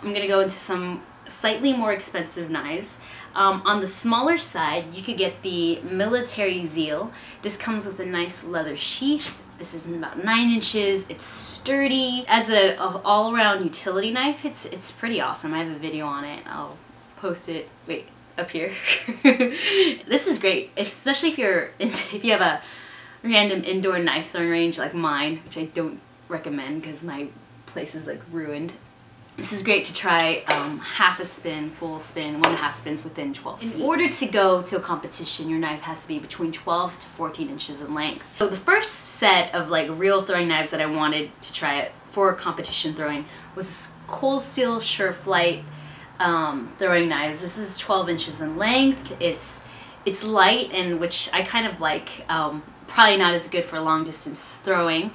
I'm gonna go into some slightly more expensive knives. On the smaller side, you could get the military m-ziel. This comes with a nice leather sheath. This is about 9 inches. It's sturdy. As a all-around utility knife, it's pretty awesome. I have a video on it. I'll post it. Wait, up here. This is great, especially if you have a random indoor knife throwing range like mine, which I don't recommend because my place is like ruined. This is great to try half a spin, full spin, 1.5 spins within 12 feet. In order to go to a competition, your knife has to be between 12 to 14 inches in length. So the first set of like real throwing knives that I wanted to try it for competition throwing was this cold steel Sureflight throwing knives. This is 12 inches in length. It's light, and which I kind of like. Probably not as good for long distance throwing.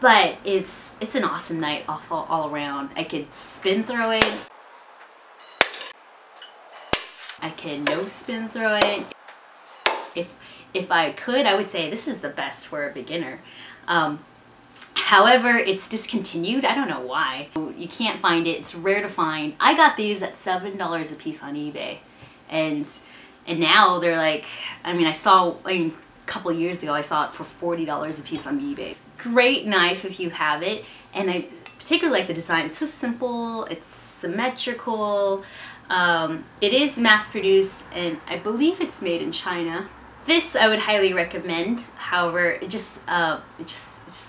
But it's an awesome knife all around. I could spin throw it. I can no spin throw it. If I could, I would say this is the best for a beginner. However, it's discontinued. I don't know why. You can't find it. It's rare to find. I got these at $7 a piece on eBay, and now they're like, I mean, a couple years ago I saw it for $40 a piece on eBay. Great knife if you have it, and I particularly like the design. It's so simple, it's symmetrical, it is mass produced, and I believe it's made in China. This I would highly recommend. However, it's just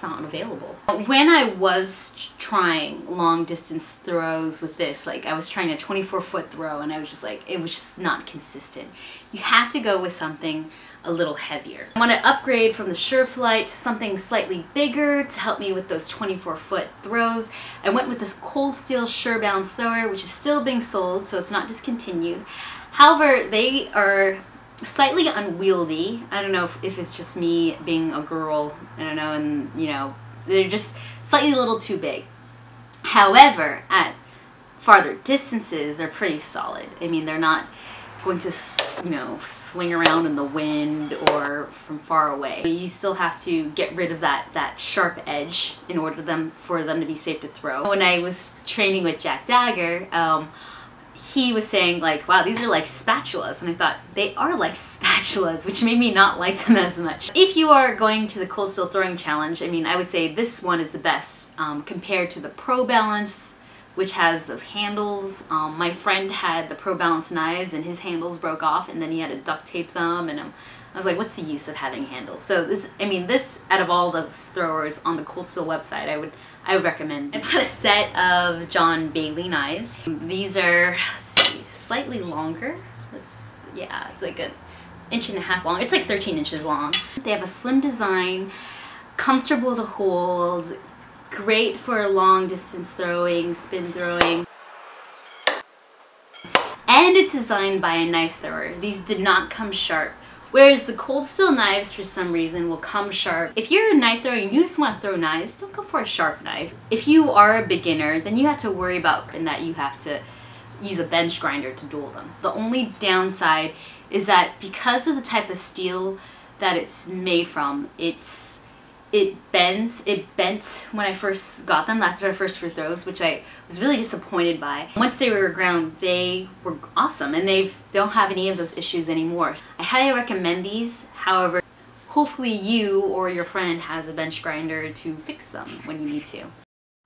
not available. When I was trying long distance throws with this, like I was trying a 24-foot throw, and I was just like, it was just not consistent. You have to go with something a little heavier. I want to upgrade from the Sureflight to something slightly bigger to help me with those 24-foot throws. I went with this cold steel SureBalance thrower, which is still being sold, so it's not discontinued. However, they are slightly unwieldy. I don't know if it's just me being a girl, I don't know, and you know, they're just slightly a little too big. However, at farther distances, they're pretty solid. I mean, they're not going to, you know, swing around in the wind or from far away. You still have to get rid of that sharp edge in order for them to be safe to throw. When I was training with Jack Dagger, he was saying like, wow, these are like spatulas, and I thought they are like spatulas, which made me not like them as much. If you are going to the cold steel throwing challenge, I mean, I would say this one is the best compared to the Pro Balance, which has those handles. My friend had the Pro Balance knives and his handles broke off, and then he had to duct tape them, and I was like, what's the use of having handles? So this, I mean, this out of all the throwers on the Cold Steel website, I would recommend. I bought a set of John Bailey knives. These are, let's see, slightly longer. Yeah, it's like 1.5 inches long. It's like 13 inches long. They have a slim design, comfortable to hold, great for long distance throwing, spin throwing. And it's designed by a knife thrower. These did not come sharp. Whereas the cold steel knives, for some reason, will come sharp. If you're a knife thrower and you just want to throw knives, don't go for a sharp knife. If you are a beginner, then you have to worry about in that you have to use a bench grinder to duel them. The only downside is that because of the type of steel that it's made from, it bends. It bent when I first got them after I first threw throws, which I was really disappointed by. Once they were ground, they were awesome, and they don't have any of those issues anymore. I highly recommend these. However, hopefully you or your friend has a bench grinder to fix them when you need to.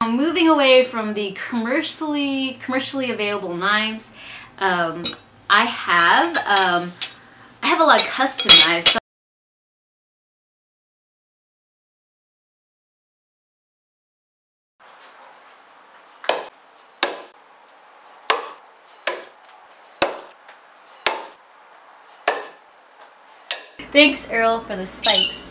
Now, moving away from the commercially available knives, I have a lot of custom knives. Thanks, Earl, for the spikes.